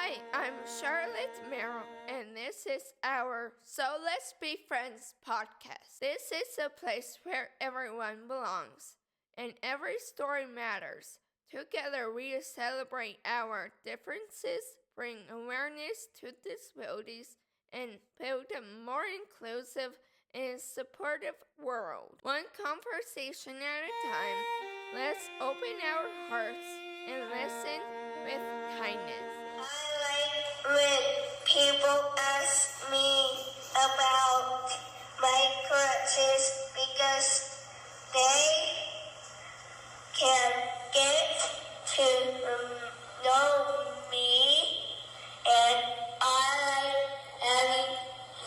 Hi, I'm Charlotte Merrill, and this is our So Let's Be Friends podcast. This is a place where everyone belongs, and every story matters. Together, we celebrate our differences, bring awareness to disabilities, and build a more inclusive and supportive world. One conversation at a time, let's open our hearts and listen with kindness. I like when people ask me about my crutches because they can get to know me, and I like having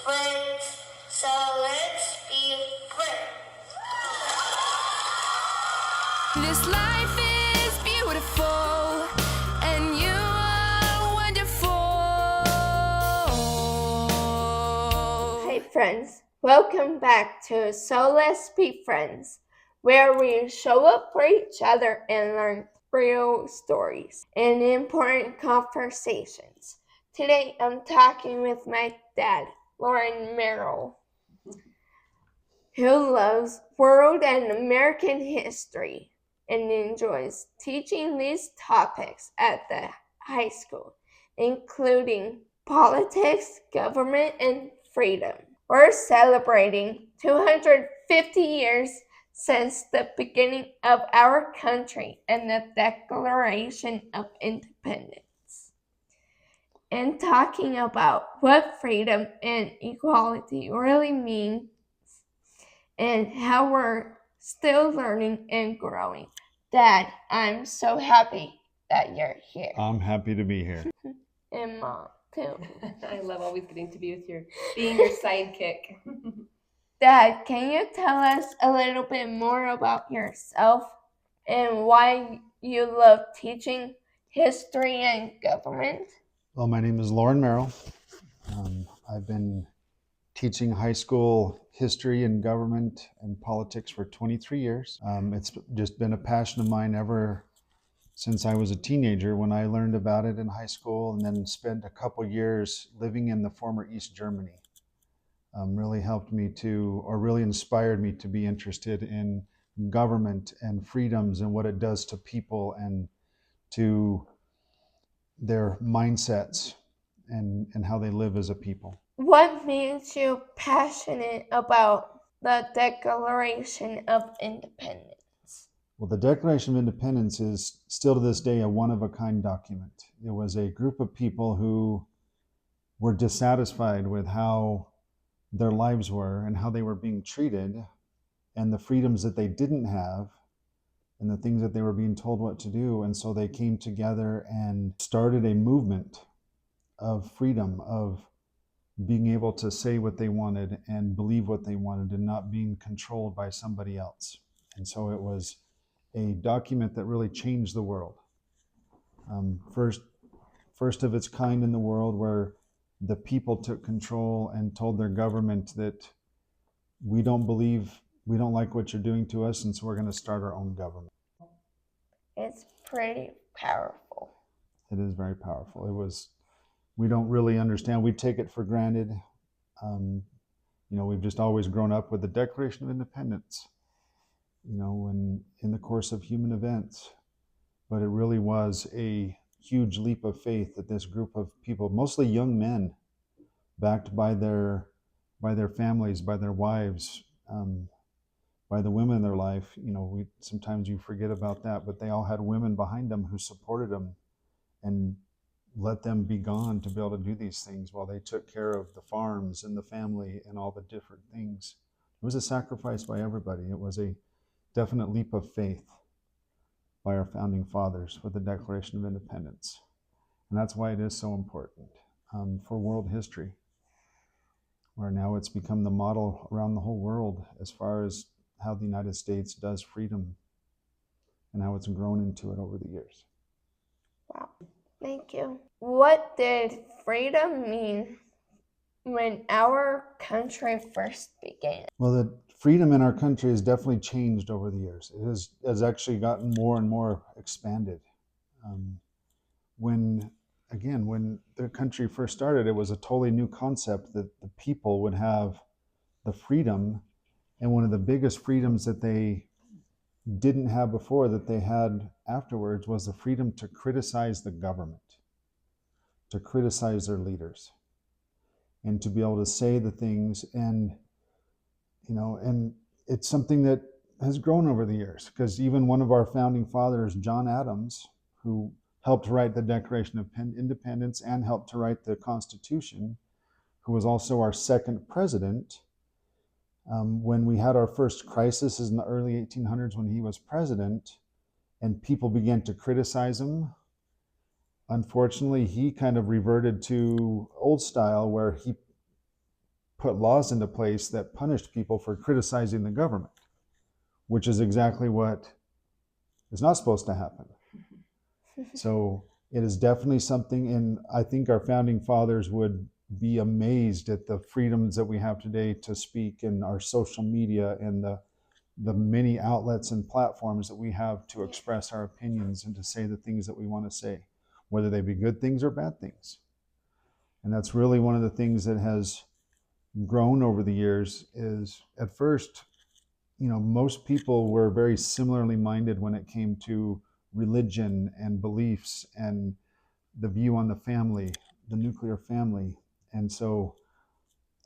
friends, so let's be friends. This life is beautiful, and you are wonderful. Hey friends, welcome back to So Let's Be Friends, where we show up for each other and learn real stories and important conversations. Today I'm talking with my dad, Loren Merrill, who loves world and American history and enjoys teaching these topics at the high school, including politics, government, and freedom. We're celebrating 250 years since the beginning of our country and the Declaration of Independence, and talking about what freedom and equality really mean and how we're still learning and growing. Dad, I'm so happy that you're here. I'm happy to be here. And Mom, too. I love always getting to be being your sidekick. Dad, can you tell us a little bit more about yourself and why you love teaching history and government? Well, my name is Loren Merrill. I've been teaching high school history and government and politics for 23 years. It's just been a passion of mine ever since I was a teenager when I learned about it in high school, and then spent a couple years living in the former East Germany. Really helped me really inspired me to be interested in government and freedoms and what it does to people and to their mindsets and how they live as a people. What made you passionate about the Declaration of Independence? Well, the Declaration of Independence is still to this day a one-of-a-kind document. It was a group of people who were dissatisfied with how their lives were and how they were being treated and the freedoms that they didn't have and the things that they were being told what to do. And so they came together and started a movement of freedom, of being able to say what they wanted and believe what they wanted and not being controlled by somebody else. And so it was a document that really changed the world. First of its kind in the world, where the people took control and told their government that we don't like what you're doing to us, and so we're going to start our own government. It's pretty powerful. It is very powerful. We don't really understand. We take it for granted. We've just always grown up with the Declaration of Independence, when in the course of human events. But it really was a huge leap of faith that this group of people, mostly young men, backed by their families, by their wives, by the women in their life. Sometimes you forget about that, but they all had women behind them who supported them and let them be gone to be able to do these things while they took care of the farms and the family and all the different things. It was a sacrifice by everybody. It was a definite leap of faith by our founding fathers with the Declaration of Independence. And that's why it is so important for world history, where now it's become the model around the whole world as far as how the United States does freedom and how it's grown into it over the years. Wow, thank you. What did freedom mean when our country first began? Well, the freedom in our country has definitely changed over the years. It has actually gotten more and more expanded. When again, when the country first started, it was a totally new concept that the people would have the freedom. And one of the biggest freedoms that they didn't have before that they had afterwards was the freedom to criticize the government, to criticize their leaders, and to be able to say the things. And and it's something that has grown over the years, because even one of our founding fathers, John Adams, who helped write the Declaration of Independence and helped to write the Constitution, who was also our second president, when we had our first crisis in the early 1800s when he was president, and people began to criticize him, unfortunately, he kind of reverted to old style where he put laws into place that punished people for criticizing the government, which is exactly what is not supposed to happen. So it is definitely something, and I think our founding fathers would be amazed at the freedoms that we have today to speak in our social media and the many outlets and platforms that we have to express our opinions and to say the things that we want to say, whether they be good things or bad things. And that's really one of the things that has grown over the years. Is at first, most people were very similarly minded when it came to religion and beliefs and the view on the family, the nuclear family. And so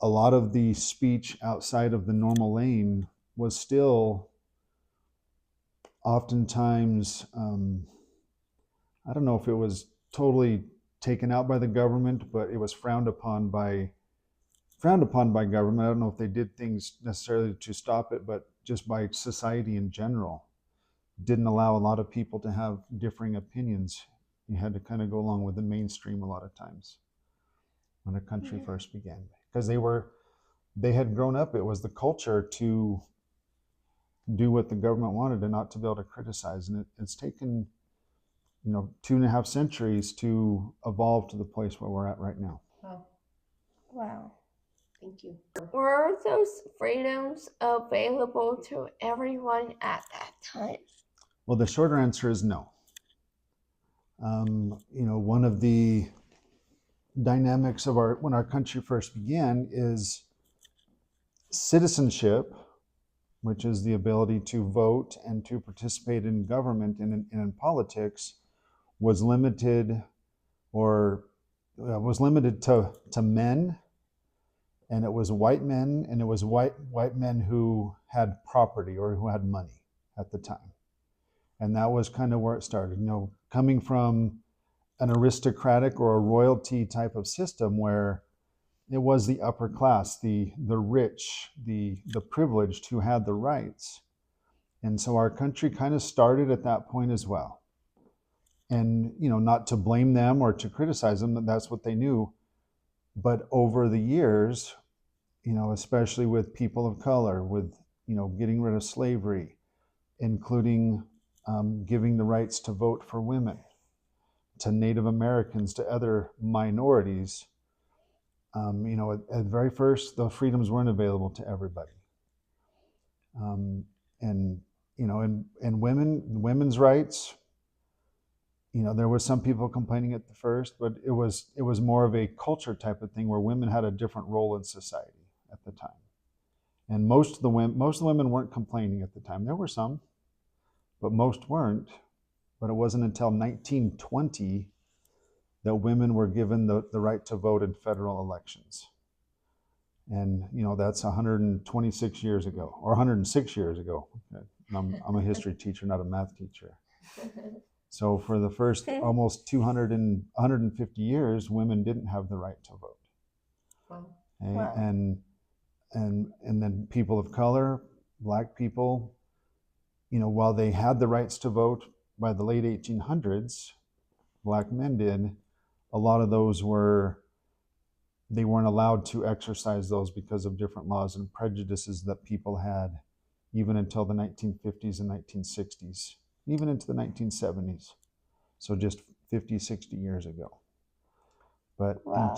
a lot of the speech outside of the normal lane was still oftentimes, I don't know if it was totally taken out by the government, but it was frowned upon by government. I don't know if they did things necessarily to stop it, but just by society in general, didn't allow a lot of people to have differing opinions. You had to kind of go along with the mainstream a lot of times when a country first began, because they had grown up. It was the culture to do what the government wanted and not to be able to criticize. And it's taken 2.5 centuries to evolve to the place where we're at right now. Wow. Wow. Thank you. Were those freedoms available to everyone at that time? Well, the shorter answer is no. One of the dynamics of when our country first began is citizenship, which is the ability to vote and to participate in government and in politics, was limited to men, and it was white men, and it was white men who had property or who had money at the time. And that was kind of where it started, coming from an aristocratic or a royalty type of system where it was the upper class, the rich, the privileged who had the rights. And so our country kind of started at that point as well. And, not to blame them or to criticize them, that's what they knew. But over the years, especially with people of color, with, getting rid of slavery, including giving the rights to vote for women, to Native Americans, to other minorities, at very first, those freedoms weren't available to everybody. And women's rights, there was some people complaining at the first, but it was more of a culture type of thing where women had a different role in society at the time. And most of the women weren't complaining at the time. There were some, but most weren't. But it wasn't until 1920 that women were given the right to vote in federal elections. And, that's 126 years ago, or 106 years ago. I'm a history teacher, not a math teacher. So for the first almost 150 years, women didn't have the right to vote. Wow. Wow. And then people of color, Black people, while they had the rights to vote by the late 1800s, Black men did, a lot of those they weren't allowed to exercise those because of different laws and prejudices that people had, even until the 1950s and 1960s, even into the 1970s. So just 50, 60 years ago. But Wow.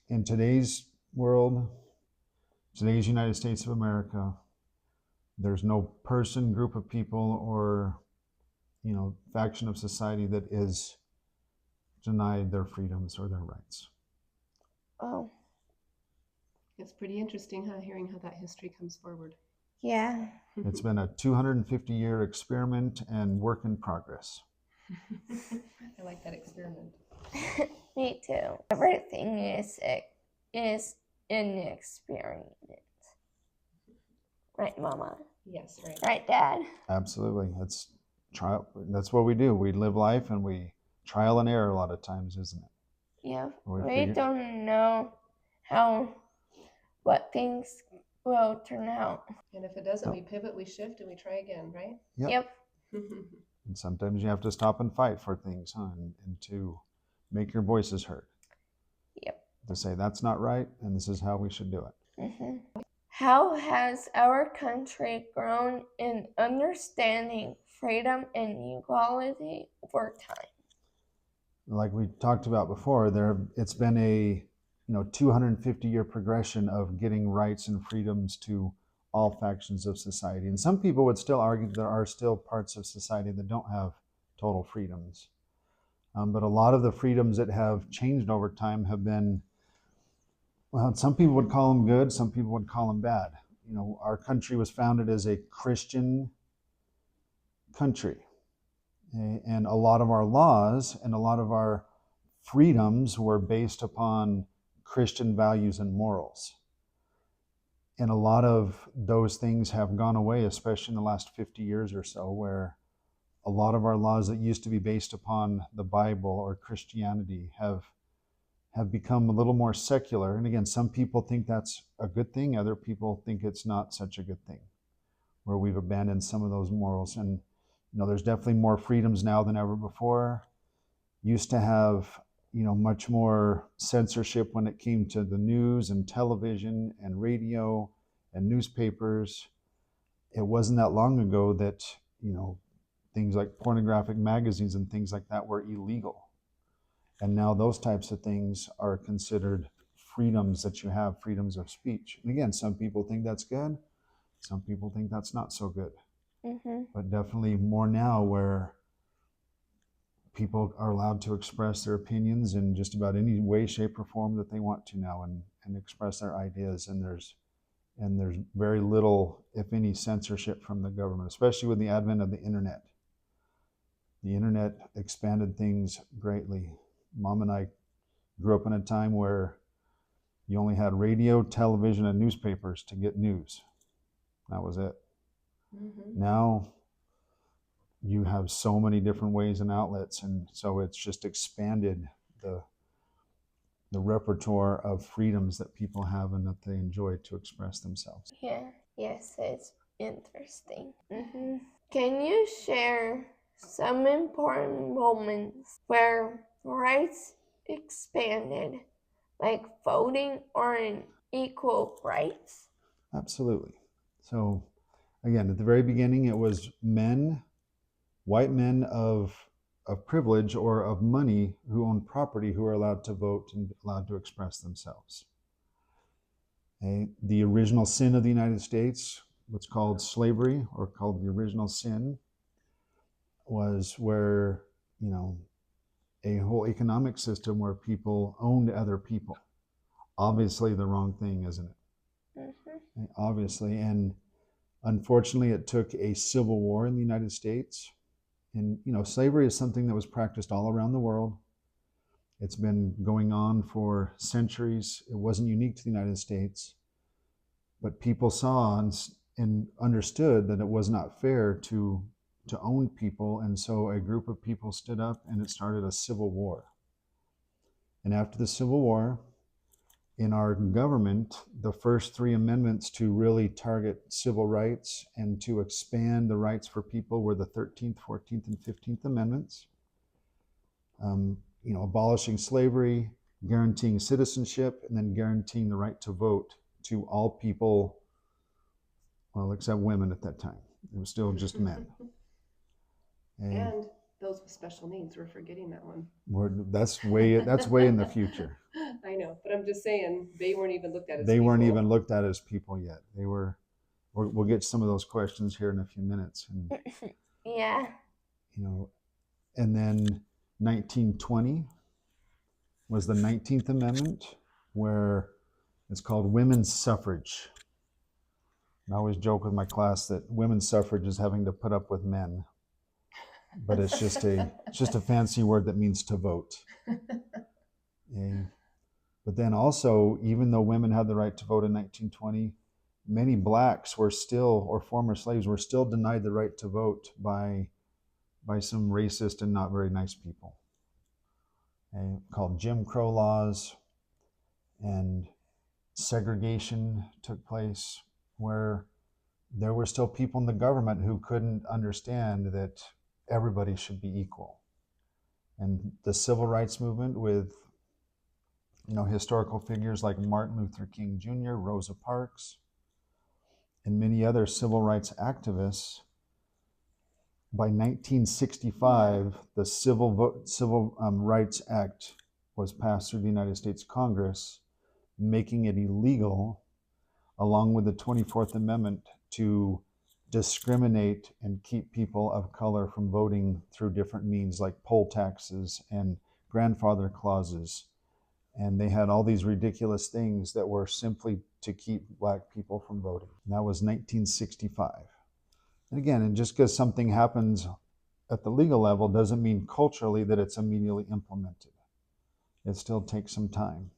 in today's world, today's United States of America, there's no person, group of people, or faction of society that is denied their freedoms or their rights. Oh, It's pretty interesting, huh? Hearing how that history comes forward. yeah. It's been a 250-year experiment and work in progress. I like that experiment. Me too. Everything is an experiment. Right, Mama? Yes, right. Right, Dad? Absolutely. It's trial. That's what we do. We live life and we trial and error a lot of times, isn't it? Yeah. We We figure- don't know what things will turn out. And if it doesn't, we pivot, we shift, and we try again, right? Yep. And sometimes you have to stop and fight for things, huh? And to make your voices heard. Yep. To say that's not right and this is how we should do it. Mm-hmm. How has our country grown in understanding freedom and equality over time? Like we talked about before, it's been a 250-year progression of getting rights and freedoms to all factions of society. And some people would still argue there are still parts of society that don't have total freedoms. But a lot of the freedoms that have changed over time have been, well, some people would call them good, some people would call them bad. Our country was founded as a Christian country. And a lot of our laws and a lot of our freedoms were based upon Christian values and morals. And a lot of those things have gone away, especially in the last 50 years or so, where a lot of our laws that used to be based upon the Bible or Christianity have become a little more secular. And again, some people think that's a good thing. Other people think it's not such a good thing, where we've abandoned some of those morals. And there's definitely more freedoms now than ever before. Used to have, much more censorship when it came to the news and television and radio and newspapers. It wasn't that long ago that, things like pornographic magazines and things like that were illegal. And now those types of things are considered freedoms that you have, freedoms of speech. And again, some people think that's good. Some people think that's not so good. Mm-hmm. But definitely more now where people are allowed to express their opinions in just about any way, shape, or form that they want to now and express their ideas. And there's very little, if any, censorship from the government, especially with the advent of the internet. The internet expanded things greatly. Mom and I grew up in a time where you only had radio, television, and newspapers to get news. That was it. Mm-hmm. Now you have so many different ways and outlets, and so it's just expanded the repertoire of freedoms that people have and that they enjoy to express themselves. Yeah. Yes, it's interesting. Mm-hmm. Can you share some important moments where rights expanded, like voting or equal rights? Absolutely. So again, at the very beginning, it was white men of privilege or of money who owned property who are allowed to vote and allowed to express themselves. Okay. The original sin of the United States, what's called slavery or called the original sin, was where, a whole economic system where people owned other people. Obviously the wrong thing, isn't it? Mm-hmm. Obviously. And unfortunately, it took a civil war in the United States. And, slavery is something that was practiced all around the world. It's been going on for centuries. It wasn't unique to the United States. But people saw and understood that it was not fair to own people. And so a group of people stood up and it started a civil war. And after the Civil War, in our government, the first three amendments to really target civil rights and to expand the rights for people were the 13th, 14th, and 15th Amendments. Abolishing slavery, guaranteeing citizenship, and then guaranteeing the right to vote to all people, well, except women at that time. It was still just men. And those with special needs, we're forgetting that one. That's way in the future. I know, but I'm just saying they weren't even looked at as They people. weren't even looked at as people yet. They were. We'll get some of those questions here in a few minutes. And, Yeah. and then 1920, was the 19th Amendment, where it's called women's suffrage. And I always joke with my class that women's suffrage is having to put up with men, but it's just a fancy word that means to vote. But then also, even though women had the right to vote in 1920, many blacks were still, or former slaves were still denied the right to vote by some racist and not very nice people. Called Jim Crow laws, and segregation took place where there were still people in the government who couldn't understand that everybody should be equal. And the civil rights movement with historical figures like Martin Luther King Jr., Rosa Parks, and many other civil rights activists. By 1965, the Civil Rights Act was passed through the United States Congress, making it illegal, along with the 24th Amendment, to discriminate and keep people of color from voting through different means like poll taxes and grandfather clauses. And they had all these ridiculous things that were simply to keep black people from voting. And that was 1965. And again, and just because something happens at the legal level doesn't mean culturally that it's immediately implemented. It still takes some time.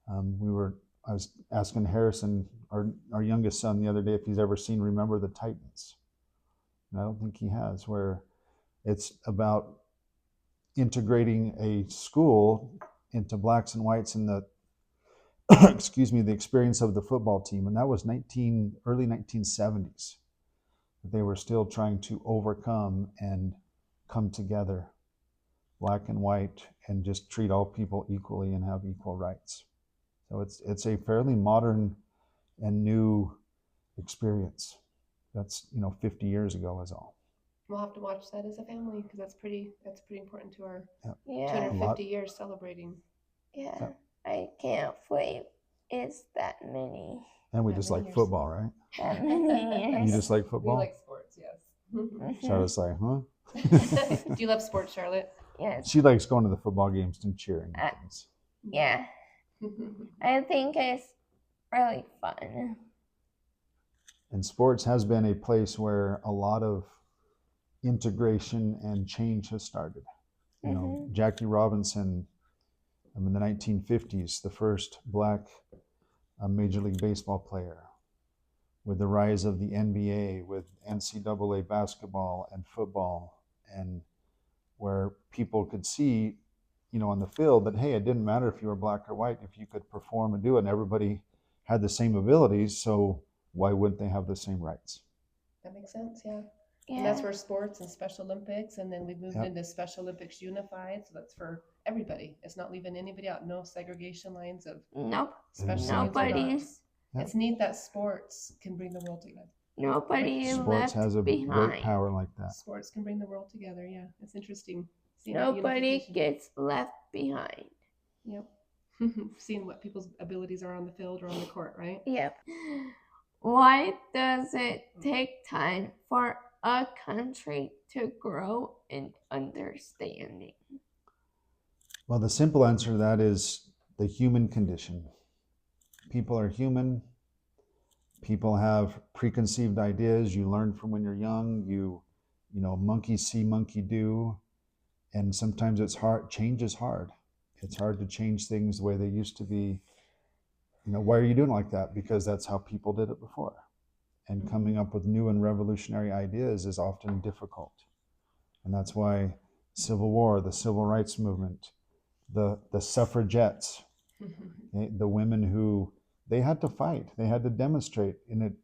I was asking Harrison, our youngest son, the other day if he's ever seen Remember the Titans. And I don't think he has, where it's about integrating a school into blacks and whites in the the experience of the football team. And that was early 1970s. They were still trying to overcome and come together, black and white, and just treat all people equally and have equal rights. So it's a fairly modern and new experience. That's 50 years ago is all. We'll have to watch that as a family because that's pretty important to our Yeah. 250 years celebrating. Yeah. Yep. I can't believe it's that many. And we That just many like years. football, right? That many years. You just like We football? like sports, yes. Charlotte's like, huh? Do you love sports, Charlotte? Yes. She likes going to the football games and cheering and things. Yeah. I think it's really fun. And sports has been a place where a lot of integration and change has started. Jackie Robinson in the 1950s, the first black Major League Baseball player, with the rise of the NBA, with NCAA basketball and football, and where people could see, on the field that, hey, it didn't matter if you were black or white, if you could perform and do it, and everybody had the same abilities, so why wouldn't they have the same rights? That makes sense, yeah. Yeah. And that's where sports and Special Olympics, and then we've moved Yep. into Special Olympics Unified, so that's for everybody. It's not leaving anybody out. No segregation lines of Nope. special needs or not. Nobody's Yep. It's neat that sports can bring the world together. nobody Sports left has a behind. great power like that. Sports can bring the world together. Yeah, it's interesting. Seeing that Nobody unification. gets left behind. Yep. Seeing what people's abilities are on the field or on the court, right? Yep. Why does it take time for a country to grow in understanding? Well, the simple answer to that is the human condition. People are human. People have preconceived ideas. You learn from when you're young. Monkey see, monkey do. And sometimes it's hard. Change is hard. It's hard to change things the way they used to be. Why are you doing like that? Because that's how people did it before. And coming up with new and revolutionary ideas is often difficult. And that's why Civil War, the Civil Rights Movement, the suffragettes, the women who, they had to fight, they had to demonstrate in it.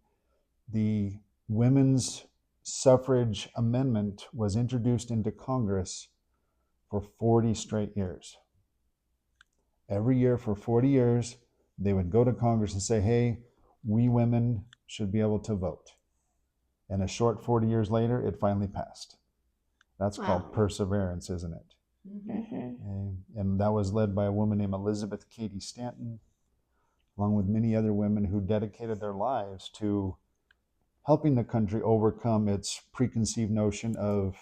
The Women's Suffrage Amendment was introduced into Congress for 40 straight years. Every year for 40 years, they would go to Congress and say, hey, we women should be able to vote. And a short 40 years later, it finally passed. That's called perseverance, isn't it? And that was led by a woman named Elizabeth Cady Stanton, along with many other women who dedicated their lives to helping the country overcome its preconceived notion of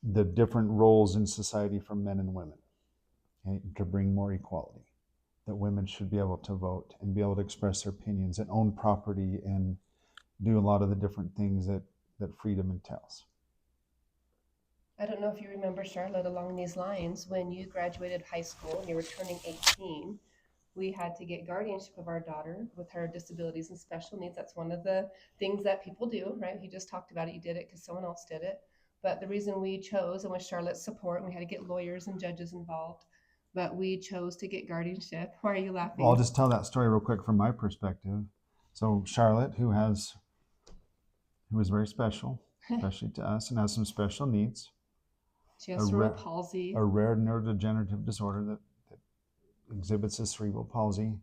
the different roles in society for men and women. okay, to bring more equality, that women should be able to vote and be able to express their opinions and own property and do a lot of the different things that freedom entails. I don't know if you remember, Charlotte, along these lines, when you graduated high school and you were turning 18, we had to get guardianship of our daughter with her disabilities and special needs. That's one of the things that people do, right? He just talked about it. You did it because someone else did it. But the reason we chose, and with Charlotte's support, we had to get lawyers and judges involved, but we chose to get guardianship. Why are you laughing? Well, I'll just tell that story real quick from my perspective. So Charlotte, who is very special, especially to us, and has some special needs. She has cerebral palsy. A rare neurodegenerative disorder that exhibits a cerebral palsy.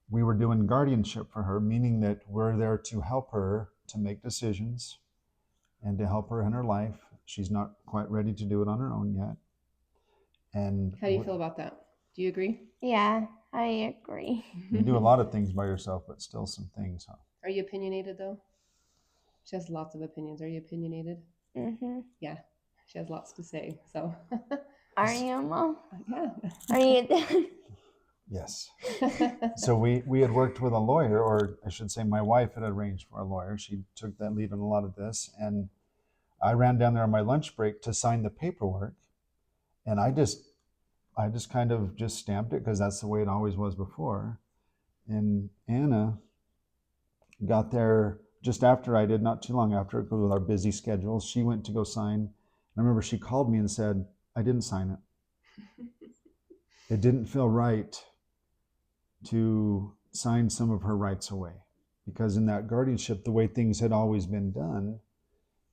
We were doing guardianship for her, meaning that we're there to help her to make decisions and to help her in her life. She's not quite ready to do it on her own yet. And how do you feel about that? Do you agree? Yeah, I agree. You do a lot of things by yourself, but still some things, huh? Are you opinionated though? She has lots of opinions. Are you opinionated? Mm-hmm. Yeah, she has lots to say. So. Are you, Mom? Yeah. Are you? Yes. So we had worked with a lawyer, or I should say my wife had arranged for a lawyer. She took that lead on a lot of this. And I ran down there on my lunch break to sign the paperwork. And I just kind of just stamped it because that's the way it always was before. And Anna got there just after I did, not too long after, because with our busy schedules. She went to go sign. And I remember she called me and said, I didn't sign it. It didn't feel right to sign some of her rights away, because in that guardianship, the way things had always been done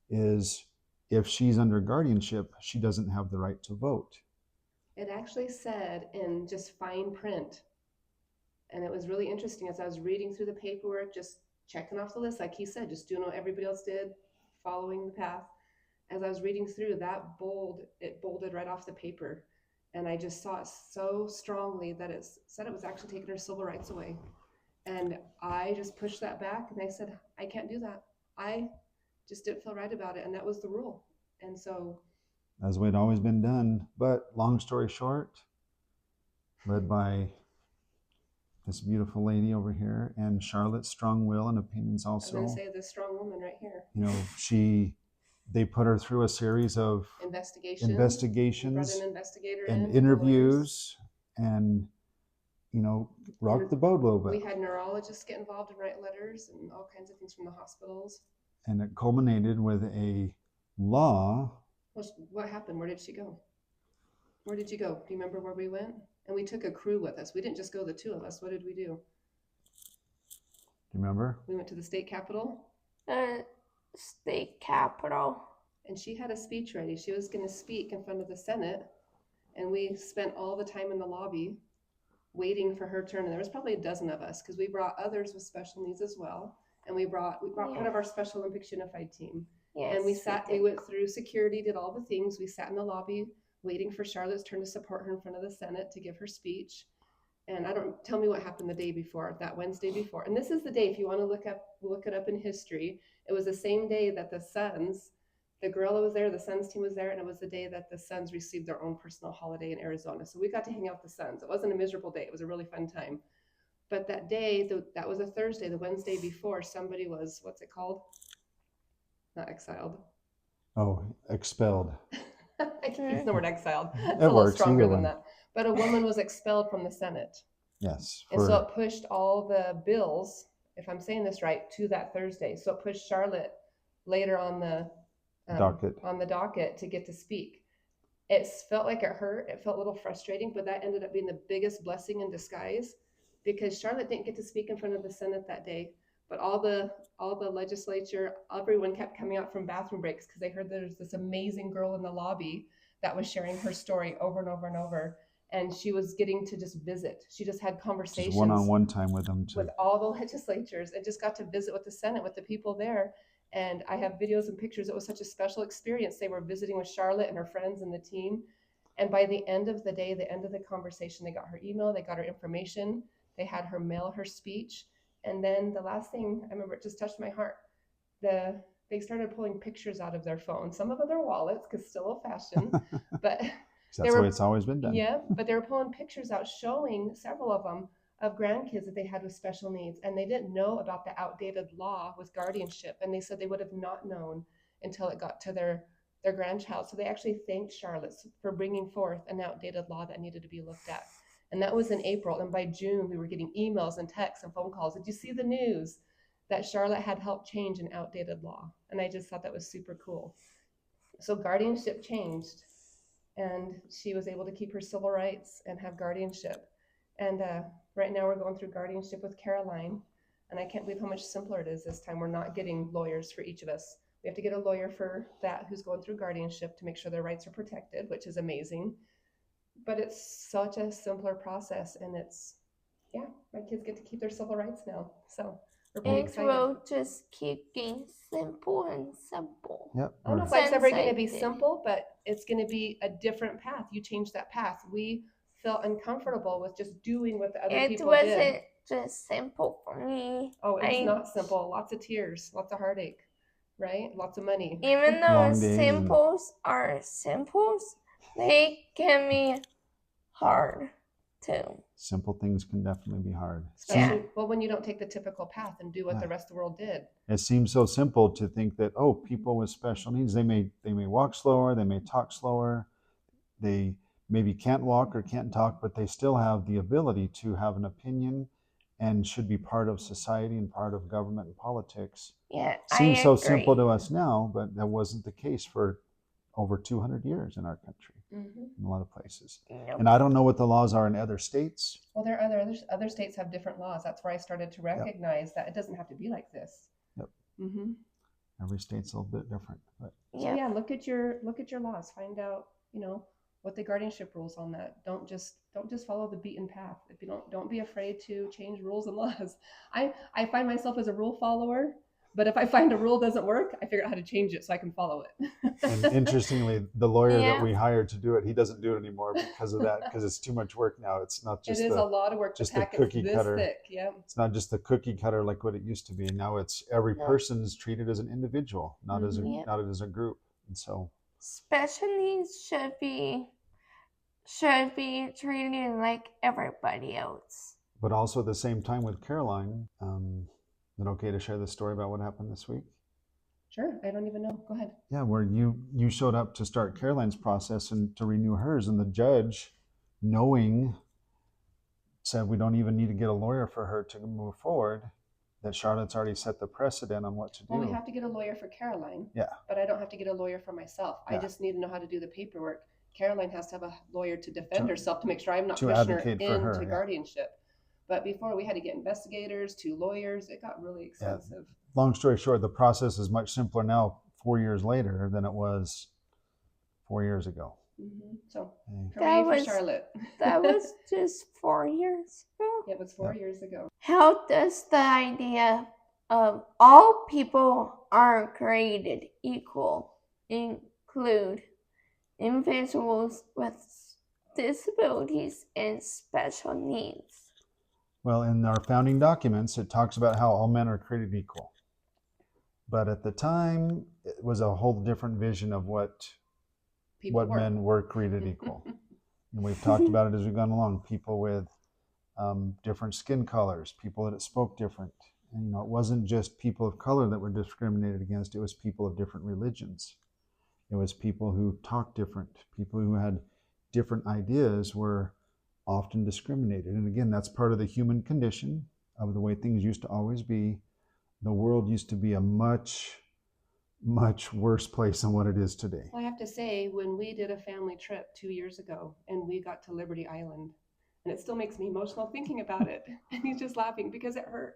is if she's under guardianship, she doesn't have the right to vote. It actually said in just fine print, and it was really interesting as I was reading through the paperwork, just checking off the list, like he said, just doing what everybody else did, following the path. As I was reading through that it bolded right off the paper. And I just saw it so strongly that it said it was actually taking her civil rights away. And I just pushed that back and I said, I can't do that. I just didn't feel right about it. And that was the rule. And so. That's the way it always been done. But long story short, led by this beautiful lady over here and Charlotte's strong will and opinions also. I'm going to say this strong woman right here. You know, they put her through a series of investigations an investigator and interviews and, rocked the boat a little bit. We had neurologists get involved and write letters and all kinds of things from the hospitals. And it culminated with a law. What happened? Where did she go? Where did you go? Do you remember where we went? And we took a crew with us. We didn't just go the two of us. What did we do? Do you remember? We went to the state capitol. State capitol. And she had a speech ready. She was going to speak in front of the Senate. And we spent all the time in the lobby waiting for her turn. And there was probably a dozen of us because we brought others with special needs as well. And we brought part of our Special Olympics Unified team. Yes, and we went through security, did all the things. We sat in the lobby waiting for Charlotte's turn to support her in front of the Senate to give her speech. And tell me what happened the day before, that Wednesday before. And this is the day, if you want to look it up in history, it was the same day that the Suns, the girl that was there, the Suns team was there, and it was the day that the Suns received their own personal holiday in Arizona. So we got to hang out with the Suns. It wasn't a miserable day. It was a really fun time. But that day, that was a Thursday, the Wednesday before, somebody was, what's it called? Not exiled. Oh, expelled. I can use the word exiled. It's It a little works, stronger either than one. that. But a woman was expelled from the Senate. Yes. And so it pushed all the bills, if I'm saying this right, to that Thursday. So it pushed Charlotte later on the docket to get to speak. It felt like it hurt. It felt a little frustrating, but that ended up being the biggest blessing in disguise because Charlotte didn't get to speak in front of the Senate that day. But all the legislature, everyone kept coming out from bathroom breaks because they heard there's this amazing girl in the lobby that was sharing her story over and over and over. And she was getting to just visit. She just had conversations. Just one-on-one time with them too. With all the legislatures and just got to visit with the Senate, with the people there. And I have videos and pictures. It was such a special experience. They were visiting with Charlotte and her friends and the team. And by the end of the day, the end of the conversation, they got her email, they got her information. They had her mail her speech. And then the last thing, I remember it just touched my heart. They started pulling pictures out of their phone, some of them their wallets, because still old fashioned, but That's the way it's always been done. Yeah, but they were pulling pictures out showing several of them of grandkids that they had with special needs, and they didn't know about the outdated law with guardianship, and they said they would have not known until it got to their grandchild. So they actually thanked Charlotte for bringing forth an outdated law that needed to be looked at. And that was in April, and by June we were getting emails and texts and phone calls. Did you see the news that Charlotte had helped change an outdated law? And I just thought that was super cool. So guardianship changed, and she was able to keep her civil rights and have guardianship. And right now we're going through guardianship with Caroline, and I can't believe how much simpler it is this time. We're not getting lawyers for each of us. We have to get a lawyer for that who's going through guardianship to make sure their rights are protected, which is amazing. But it's such a simpler process, and it's, yeah, my kids get to keep their civil rights now. So we're pretty excited. It will just keep getting simple and simple. Yep. I don't know if life's ever going to be simple, but it's going to be a different path. You change that path. We felt uncomfortable with just doing what the other people did. It wasn't just simple for me. Oh, it's not simple. Lots of tears, lots of heartache, right? Lots of money. Even though simples are simples, they can be hard too. Simple things can definitely be hard. Especially, well, when you don't take the typical path and do what the rest of the world did. It seems so simple to think that, oh, people with special needs, they may walk slower, they may talk slower, they maybe can't walk or can't talk, but they still have the ability to have an opinion and should be part of society and part of government and politics. Yeah, seems so simple to us now, but that wasn't the case for over 200 years in our country, in a lot of places. Nope. And I don't know what the laws are in other states. Well, other states have different laws. That's where I started to recognize that it doesn't have to be like this. Yep. Every state's a little bit different. But. So yeah, look at your laws. Find out, what the guardianship rules on that. Don't just follow the beaten path. If you don't be afraid to change rules and laws. I find myself as a rule follower. But if I find a rule doesn't work, I figure out how to change it so I can follow it. And interestingly, the lawyer that we hired to do it, he doesn't do it anymore because of that, because it's too much work now. It's not just a lot of work. Just the cookie cutter. Thick. Yeah. It's not just the cookie cutter like what it used to be. Now it's every person's treated as an individual, not as a group. And so special needs should be treated like everybody else. But also at the same time with Caroline, is it okay to share the story about what happened this week? Sure. I don't even know. Go ahead. Yeah, where you showed up to start Caroline's process and to renew hers, and the judge, knowing, said we don't even need to get a lawyer for her to move forward, that Charlotte's already set the precedent on what to do. Well, we have to get a lawyer for Caroline. Yeah. But I don't have to get a lawyer for myself. Yeah. I just need to know how to do the paperwork. Caroline has to have a lawyer to defend herself, to make sure I'm not pushing her into guardianship. But before, we had to get investigators, 2 lawyers. It got really expensive. Yeah. Long story short, the process is much simpler now 4 years later than it was 4 years ago. So, hooray for Charlotte. That was just 4 years ago? Yeah, it was 4 years ago. How does the idea of all people are created equal include individuals with disabilities and special needs? Well, in our founding documents, it talks about how all men are created equal. But at the time, it was a whole different vision of what men were created equal. And we've talked about it as we've gone along. People with different skin colors, people that spoke different. And, it wasn't just people of color that were discriminated against. It was people of different religions. It was people who talked different. People who had different ideas were often discriminated. And again, that's part of the human condition of the way things used to always be. The world used to be a much, much worse place than what it is today. Well, I have to say, when we did a family trip 2 years ago and we got to Liberty Island, and it still makes me emotional thinking about it, and he's just laughing because it hurt.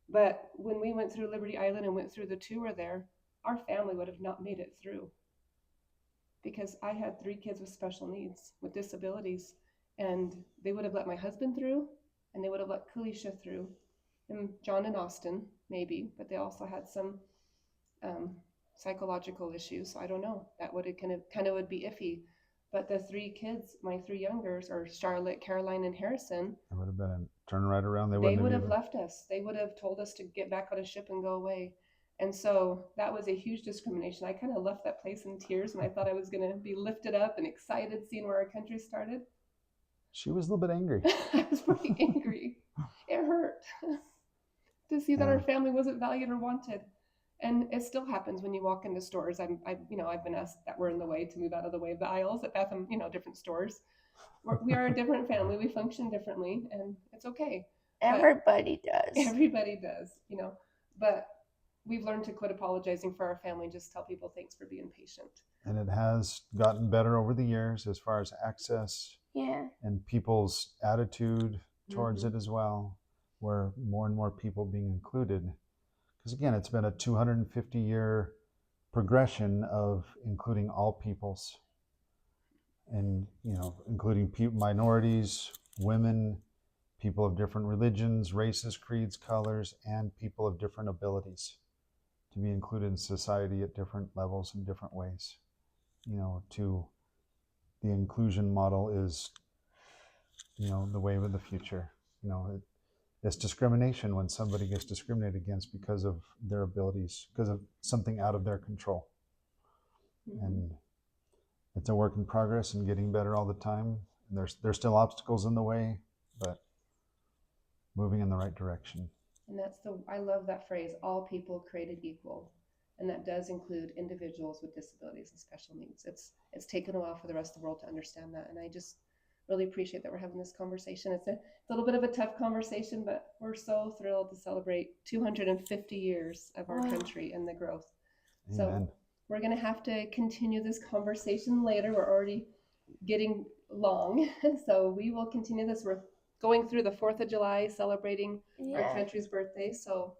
But when we went through Liberty Island and went through the tour there, our family would have not made it through. Because I had 3 kids with special needs, with disabilities. And they would have let my husband through, and they would have let Kalisha through, and John and Austin, maybe, but they also had some psychological issues. So I don't know. That would have kind of would be iffy. But the 3 kids, my 3 youngers, are Charlotte, Caroline, and Harrison. It would have been a turn right around. They would have left us. They would have told us to get back on a ship and go away. And so that was a huge discrimination. I kind of left that place in tears, and I thought I was going to be lifted up and excited seeing where our country started. She was a little bit angry. I was pretty angry. It hurt to see that our family wasn't valued or wanted. And it still happens when you walk into stores. I've been asked that we're in the way to move out of the way of the aisles at Bath, different stores. We are a different family. We function differently, and it's okay. Everybody does. Everybody does, but we've learned to quit apologizing for our family. Just tell people thanks for being patient. And it has gotten better over the years as far as access and people's attitude towards it as well, where more and more people being included. Because again, it's been a 250-year progression of including all peoples and, including minorities, women, people of different religions, races, creeds, colors, and people of different abilities to be included in society at different levels in different ways. To the inclusion model is, the way of the future. It's discrimination when somebody gets discriminated against because of their abilities, because of something out of their control. And it's a work in progress and getting better all the time. And there's still obstacles in the way, but moving in the right direction. And I love that phrase, all people created equal. And that does include individuals with disabilities and special needs. It's taken a while for the rest of the world to understand that. And I just really appreciate that we're having this conversation. It's a little bit of a tough conversation, but we're so thrilled to celebrate 250 years of our country and the growth. Amen. So we're going to have to continue this conversation later. We're already getting long. So we will continue this. We're going through the 4th of July, celebrating our country's birthday. So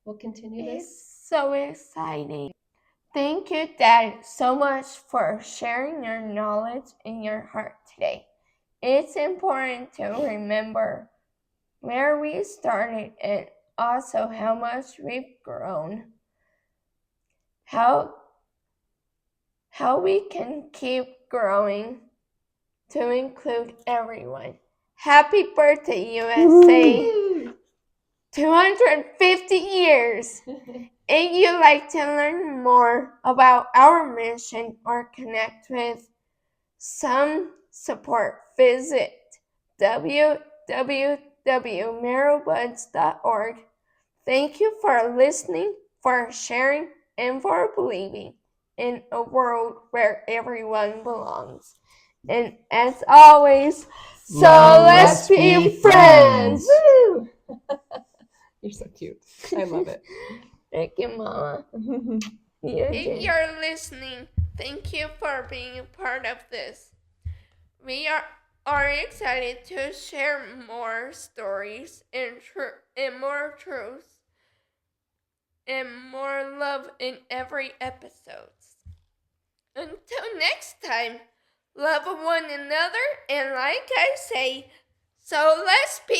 we'll continue this. It's so exciting. Thank you, Dad, so much for sharing your knowledge and your heart today. It's important to remember where we started and also how much we've grown. How we can keep growing to include everyone. Happy birthday, USA! 250 years! If you'd like to learn more about our mission or connect with some support, visit www.merrillbuds.org. Thank you for listening, for sharing, and for believing in a world where everyone belongs. And as always, let's be friends! Woo! You're so cute. I love it. Thank you, Mama. If you're listening, thank you for being a part of this. We are excited to share more stories and more truth and more love in every episode. Until next time, love one another, and like I say, so let's be